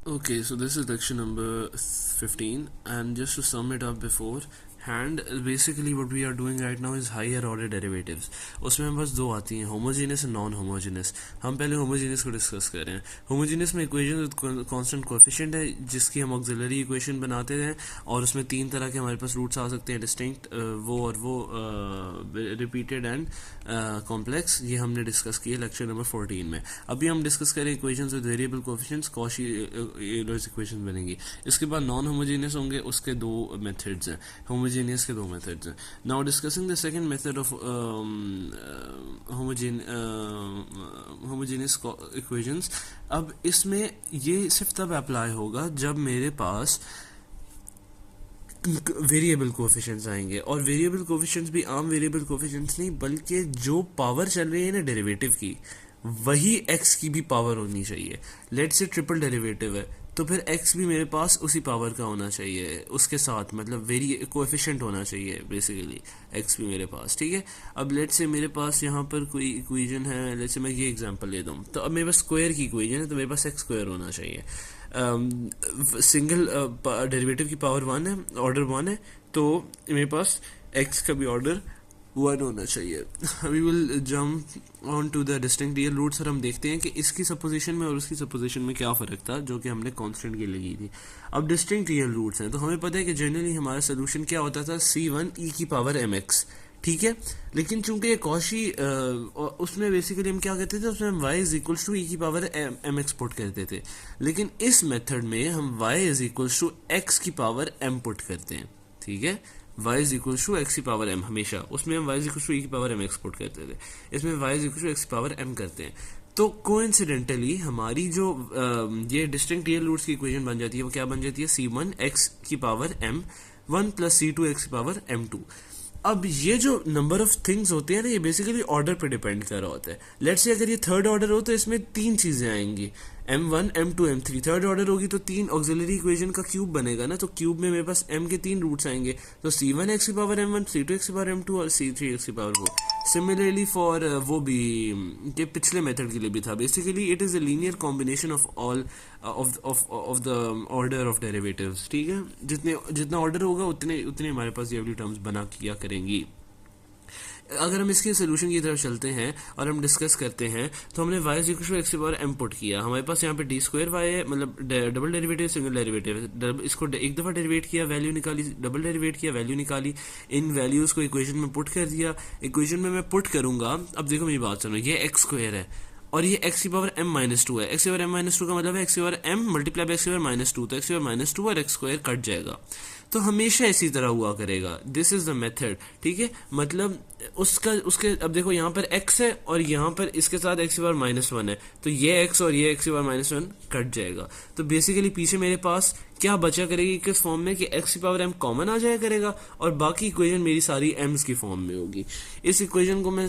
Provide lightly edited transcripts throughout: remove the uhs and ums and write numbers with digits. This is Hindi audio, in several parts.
Okay, so this is lecture number 15, and just to sum it up beforehand, basically what we are doing right now is higher order derivatives. उसमें हम बस दो आती हैं, होमोजेनियस और नॉन होमोजेनियस. हम पहले होमोजेनियस को डिस्कस कर रहे हैं. होमोजेनियस में इक्वेशन विद कांस्टेंट कोएफिशिएंट है, जिसकी हम ऑक्सिलरी इक्वेशन बनाते हैं, और उसमें तीन तरह के हमारे पास रूट्स आ सकते हैं, डिस्टिंक्ट, वो रिपीटेड एंड कॉम्प्लेक्स. ये हमने डिस्कस किया लेक्चर नंबर 14 में. अभी हम डिस्कस करें equations with variable coefficients, Cauchy Euler's equation बनेंगी. इसके बाद नॉन होमोजेनियस होंगे, उसके दो मेथड्स हैं. होमोजेनियस के दो मेथड्स हैं. Now discussing the second method of homogeneous equations. अब इसमें ये सिर्फ तब अप्लाई होगा जब मेरे पास वेरिएबल कोएफिशिएंट्स आएंगे, और वेरिएबल कोएफिशिएंट्स भी आम वेरिएबल कोएफिशिएंट्स नहीं, बल्कि जो पावर चल रही है ना डेरिवेटिव की, वही x की भी पावर होनी चाहिए. लेट्स से ट्रिपल डेरिवेटिव है, तो फिर x भी मेरे पास उसी पावर का होना चाहिए उसके साथ, मतलब कोएफिशिएंट होना चाहिए बेसिकली x भी मेरे पास. ठीक है. अब लेट्स से मेरे पास यहाँ पर कोई इक्वेशन है, लेट्स से मैं ये एग्जांपल ले दूँ, तो अब मेरे पास स्क्वायर की इक्वेशन है, तो मेरे पास x स्क्वायर होना चाहिए. सिंगल डेरिवेटिव की पावर 1 है, ऑर्डर 1 है, तो मेरे पास x का भी ऑर्डर 1 होना चाहिए. We will jump on to the distinct real roots, और हम देखते हैं कि इसकी सपोजिशन में और उसकी सपोजिशन में क्या फ़र्क था, जो कि हमने कांस्टेंट के लिए की थी. अब डिस्टिंक्ट रियल रूट्स हैं, तो हमें पता है कि जनरली हमारा सोल्यूशन क्या होता था, c1 e की पावर mx. ठीक है. लेकिन चूंकि ये कॉशी उसमें बेसिकली हम क्या कहते थे, उसमें हम y इज इक्वल्स टू ई की पावर mx पुट करते थे. लेकिन इस मेथड में हम y is equals to x की पावर m पुट करते हैं. ठीक है. y is equal to x की पावर m, हमेशा उसमें हम y is equal to e की पावर m एक्सपोर्ट करते थे, इसमें y is equal to x की पावर m करते हैं. तो कोइंसिडेंटली हमारी जो ये डिस्टिंक्ट रियल रूट्स की इक्वेशन बन जाती है, वो क्या बन जाती है, c1 x की power m 1 plus c2 x की पावर m2. अब ये जो नंबर ऑफ थिंग्स होते हैं ना, ये बेसिकली ऑर्डर पे डिपेंड कर रहा होता है. लेट्स से अगर ये थर्ड ऑर्डर हो तो इसमें तीन चीजें आएंगी, m1 m2 m3. Third order होगी तो तीन ऑक्सिलरी इक्वेशन का क्यूब बनेगा ना, तो क्यूब में मेरे पास m के तीन रूट्स आएंगे, तो c1 x की पावर m1, c2 x की पावर m2 और c3 x की पावर वो. सिमिलरली फॉर वो भी ये पिछले मेथड के लिए भी था. Basically it is a linear combination of all of the order of derivatives. ठीक है. जितना ऑर्डर होगा उतने उतने हमारे पास ये वाली टर्म्स बना किया करेंगी. अगर हम इसके सोल्यूशन की तरफ चलते हैं और हम डिस्कस करते हैं, तो हमने y is equal to x की पावर m पुट किया. हमारे पास यहाँ पे डी स्क्वायर y है, मतलब डबल डेरिवेटिव सिंगल डेरिवेटिव. इसको एक दफ़ा डेरिवेट किया, वैल्यू निकाली, डबल डेरिवेट किया, वैल्यू निकाली, इन वैल्यूज को इक्वेशन में पुट कर दिया. इक्वेशन में मैं पुट करूंगा. अब देखो मेरी बात सुनो, ये एक्स स्क्वायर है और ये x की पावर m माइनस 2 है. x की पावर m माइनस 2 का मतलब है x की power m multiply by x की पावर माइनस 2, तो x की पावर माइनस 2 और x स्क्वायर कट जाएगा. तो हमेशा इसी तरह हुआ करेगा. This is the method. ठीक है. मतलब उसके अब देखो यहाँ पर x है और यहाँ पर इसके साथ x की पावर माइनस 1 है, तो ये x और ये x की पावर माइनस 1 कट जाएगा. तो बेसिकली पीछे मेरे पास क्या बचा करेगी किस फॉर्म में, कि x की पावर m कॉमन आ जाया करेगा और बाकी इक्वेशन मेरी सारी m's की फॉर्म में होगी. इस इक्वेशन को मैं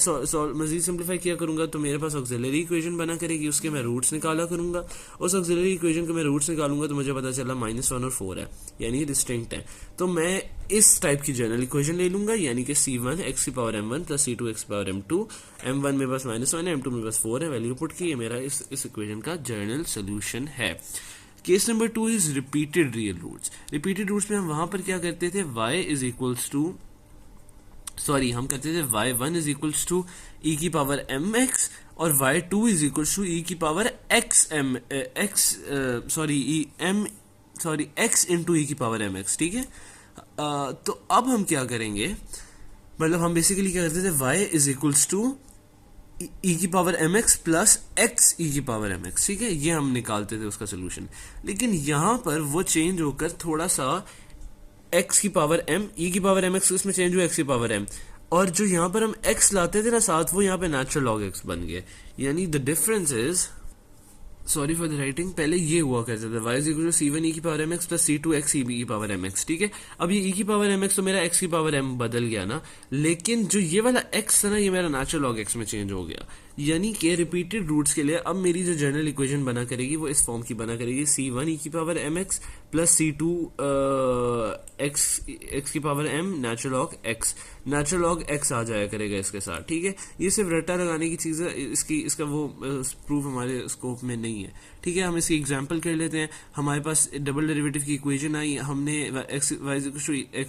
मजीद सिंप्लीफाई किया करूंगा तो मेरे पास ऑक्सिलरी इक्वेशन बना करेगी, उसके मैं रूट्स निकाला करूंगा. उस ऑक्सिलरी इक्वेशन के मैं रूट्स निकालूंगा तो मुझे पता चला -1 और 4 है, यानी डिस्टिंक्ट है. तो मैं इस टाइप की जनरल इक्वेशन ले लूंगा, यानी कि c1 x की power m1 plus c2 x की पावर m2. m1 मेरे पास -1 है, m2 मेरे पास 4 है, वैल्यू पुट की. ये मेरा इस इक्वेशन का जनरल सोल्यूशन है. Case number 2 is repeated real roots. Repeated roots में हम वहां पर क्या करते थे, y इज इक्वल्स टू हम करते थे y1 is equals to e की पावर mx और y2 is equals to e की पावर x इंटू e की पावर mx. ठीक है. तो अब हम क्या करेंगे, मतलब हम बेसिकली क्या करते थे, y is equals to e की power mx plus x e की पावर mx. ठीक है. ये हम निकालते थे उसका सोल्यूशन. लेकिन यहां पर वो चेंज होकर थोड़ा सा x की पावर m, e की पावर mx उसमें चेंज हुआ x की पावर m, और जो यहां पर हम x लाते थे ना साथ, वो यहां पे नेचुरल log x बन गया. यानी the difference is, sorry for the writing, पहले ये हुआ करता था y is equal to c1 e की power mx plus c2 x e की पावर mx. ठीक है. अब ये e की पावर mx तो मेरा x की पावर m बदल गया ना, लेकिन जो ये वाला x था ना, ये मेरा नेचुरल log x में चेंज हो गया. यानी कि रिपीटेड रूट्स के लिए अब मेरी जो जनरल इक्वेशन बना करेगी वो इस फॉर्म की बना करेगी, c1 e की power mx plus c2 x की power m natural log x. Natural log x आ जाया करेगा इसके साथ. ठीक है. ये सिर्फ रट्टा लगाने की चीज़ है, इसका वो प्रूफ हमारे स्कोप में नहीं है. ठीक है, हम इसकी एग्जांपल कर लेते हैं। हमारे पास डबल डेरिवेटिव की इक्वेशन आई, हमने एक्स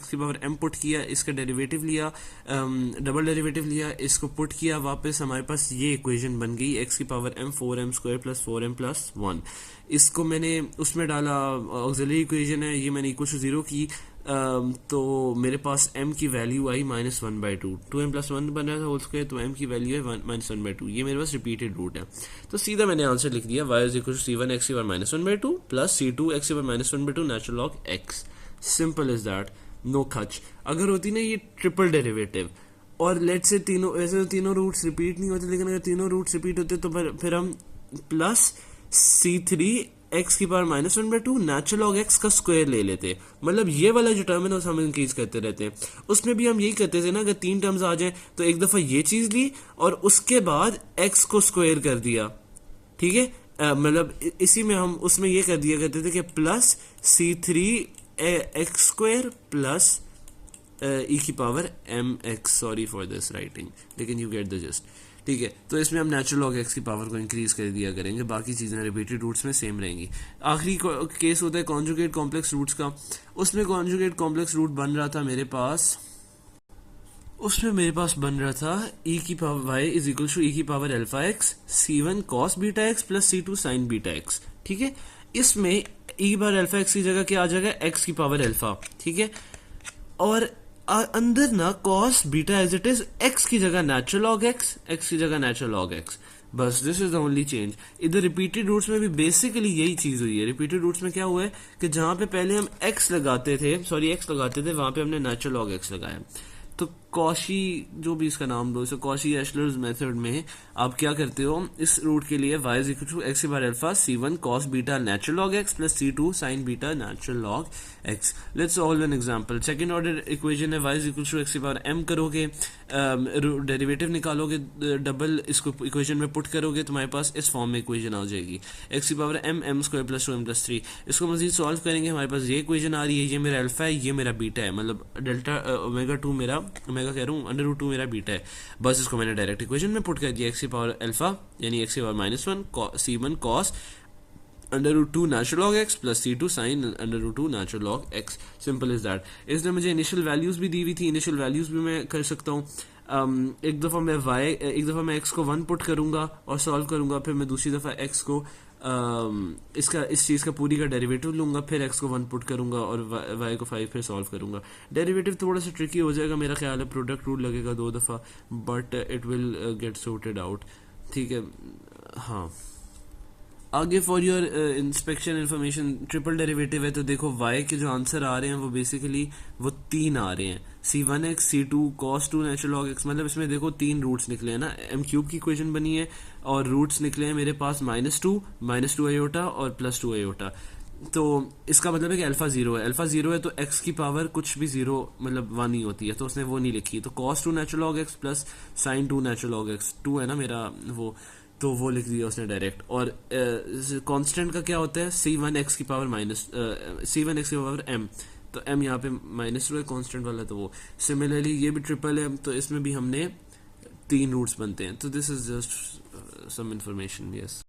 की पावर m पुट किया, इसका डेरिवेटिव लिया, डबल डेरिवेटिव लिया, इसको पुट किया वापस, हमारे पास ये इक्वेशन बन गई x की power m 4m² plus 4m+1। इसको मैंने उसमें डाला, ऑक्सिलरी इक्वेशन है ये, मैंने इक्वल टू 0 की, तो मेरे पास m की वैल्यू आई -1/2, 2m+1 बन रहा था होल स्क्वायर, तो m की वैल्यू है -1/2। ये मेरे पास रिपीटेड रूट है, तो सीधा मैंने आंसर लिख दिया y is equal to c1 x की पावर -1/2 प्लस c2 x की power -1/2 natural log x। Simple is that, no खच। अगर होती ना ये ट्रिपल डेरिवेटिव, और लेट से तीनों, वैसे तो तीनों रूट्स रिपीट नहीं होते, लेकिन अगर तीनों रूट्स रिपीट होते तो फिर हम प्लस c3 x की पावर -1/2 नेचुरल लॉग x का स्क्वायर ले लेते। मतलब ये वाला जो टर्म है ना हम इंक्रीज करते रहते हैं। उसमें भी हम यही करते थे ना, अगर 3 टर्म्स आ जाए तो एक दफा ये चीज ली और उसके बाद x को स्क्वायर कर दिया, ठीक है। मतलब इसी में हम उसमें ये कर दिया करते थे कि plus c3 x² plus e की power mx, sorry for this writing, लेकिन यू गेट द जस्ट, ठीक है। तो इसमें हम नेचुरल लॉग x की पावर को इंक्रीज कर दिया करेंगे, बाकी चीज़ें रिपीटेड रूट्स में सेम रहेंगी। आखिरी केस होता है कॉन्जुगेट कॉम्प्लेक्स रूट्स का। उसमें कॉन्जुगेट कॉम्प्लेक्स रूट बन रहा था मेरे पास, उसमें मेरे पास बन रहा था e की power y is equal to e की power alpha x c1 cos beta x plus c2 sin beta x, ठीक है। इसमें e बार अल्फा x की जगह क्या आ जाएगा, x की पावर अल्फा, ठीक है। और अंदर ना cos beta as it is, x की जगह नेचुरल लॉग x की जगह नेचुरल लॉग x, बस this is the only change. इधर रिपीटेड रूट्स में भी बेसिकली यही चीज हुई है। रिपीटेड रूट्स में क्या हुआ है कि जहां पे पहले हम x लगाते थे, x लगाते थे, वहां पे हमने नेचुरल लॉग x लगाया। तो कॉशी, जो भी इसका नाम दो, इसे कॉशी एशलर्स मेथड में आप क्या करते हो, इस रूट के लिए y is equal to x की power alpha c1 cos beta natural log x plus c2 sin beta natural log x। Let's solve an example. Second order equation है, y is equal to x की पावर m करोगे, डेरिवेटिव निकालोगे, डबल इसको इक्वेशन में पुट करोगे, तुम्हारे पास इस फॉर्म में इक्वेशन आ जाएगी, x की पावर m² प्लस 2m+3। इसको मजीद सॉल्व करेंगे, हमारे पास ये इक्वेशन आ रही है, ये मेरा अल्फा है, ये मेरा बीटा है, मतलब डेल्टा ओमेगा 2 मेरा, ओमेगा कह रहा हूँ, √2 मेरा बीटा है। बस इसको मैंने डायरेक्ट इक्वेशन में पुट कर दिया, x की पावर अल्फा यानी x की power -1 c1 cos √2 natural log x plus c2 sin √2 natural log x। Simple is that. इसने मुझे इनिशियल वैल्यूज भी दी हुई थी, इनिशियल वैल्यूज भी मैं कर सकता हूँ। एक दफ़ा मैं x को 1 पुट करूंगा और सॉल्व करूंगा, फिर मैं दूसरी दफ़ा x को इस चीज़ का पूरी का डेरिवेटिव लूंगा, फिर x को 1 पुट करूंगा और y को 5 फिर सॉल्व करूंगा। डेरिवेटिव थोड़ा सा ट्रिकी हो जाएगा मेरा ख्याल है, प्रोडक्ट रूल लगेगा 2 दफ़ा, but it will get sorted out, ठीक है। हाँ, आगे for your inspection information, triple derivative है तो देखो y के जो आंसर आ रहे हैं वो बेसिकली वो 3 आ रहे हैं, c1x c2 cos 2 natural log x। मतलब इसमें देखो 3 रूट्स निकले हैं ना, m³ की इक्वेशन बनी है और रूट्स निकले हैं मेरे पास -2 आयोटा और +2 आयोटा। तो इसका मतलब है कि अल्फा 0 है, अल्फा 0 है तो x की पावर कुछ भी 0 मतलब 1 ही होती है, तो उसने वो नहीं लिखी, तो cos 2 natural log x plus sin 2 natural log x, 2 है ना मेरा वो, तो वो लिख दिया उसने डायरेक्ट। और कांस्टेंट का क्या होता है, c1x की पावर c1x की पावर m, तो m यहाँ पे -2 है कांस्टेंट वाला, तो वो सिमिलरली ये भी ट्रिपल है, तो इसमें भी हमने 3 रूट्स बनते हैं। तो this is just some information, yes.